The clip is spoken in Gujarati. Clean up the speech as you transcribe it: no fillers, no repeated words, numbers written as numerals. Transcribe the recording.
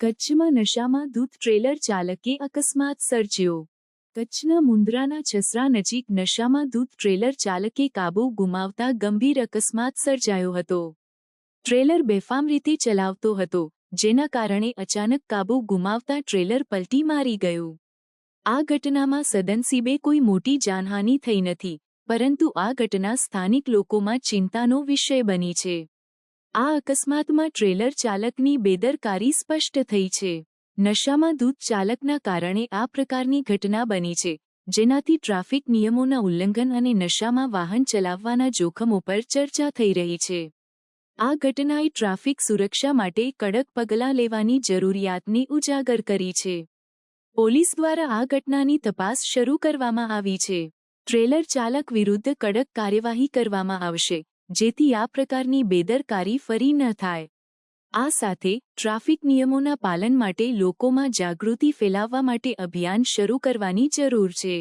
કચ્છમાં નશામાં ધૂત ટ્રેલર ચાલકે અકસ્માત સર્જ્યો। કચ્છના મુન્દ્રાના છસરા નજીક નશામાં ધૂત ટ્રેલર ચાલકે કાબૂ ગુમાવતા ગંભીર અકસ્માત સર્જાયો હતો। ટ્રેલર બેફામ રીતે ચલાવતો હતો, જેના કારણે અચાનક કાબૂ ગુમાવતા ટ્રેલર પલટી મારી ગયું। આ ઘટનામાં સદનસીબે કોઈ મોટી જાનહાનિ થઈ નથી, પરંતુ આ ઘટના સ્થાનિક લોકોમાં ચિંતાનો વિષય બની છે। આ અકસ્માતમાં ટ્રેલર ચાલકની બેદરકારી સ્પષ્ટ થઈ છે। નશામાં ધૂત ચાલકના કારણે આ પ્રકારની ઘટના બની છે, જેનાથી ટ્રાફિક નિયમોના ઉલ્લંઘન અને નશામાં વાહન ચલાવવાના જોખમો પર ચર્ચા થઈ રહી છે। આ ઘટનાએ ટ્રાફિક સુરક્ષા માટે કડક પગલાં લેવાની જરૂરિયાતને ઉજાગર કરી છે। પોલીસ દ્વારા આ ઘટનાની તપાસ શરૂ કરવામાં આવી છે। ટ્રેલર ચાલક વિરુદ્ધ કડક કાર્યવાહી કરવામાં આવશે, જેથી આ પ્રકારની બેદરકારી ફરી ન થાય। આ સાથે ટ્રાફિક નિયમોના પાલન માટે લોકોમાં જાગૃતિ ફેલાવવા માટે અભિયાન શરૂ કરવાની જરૂર છે।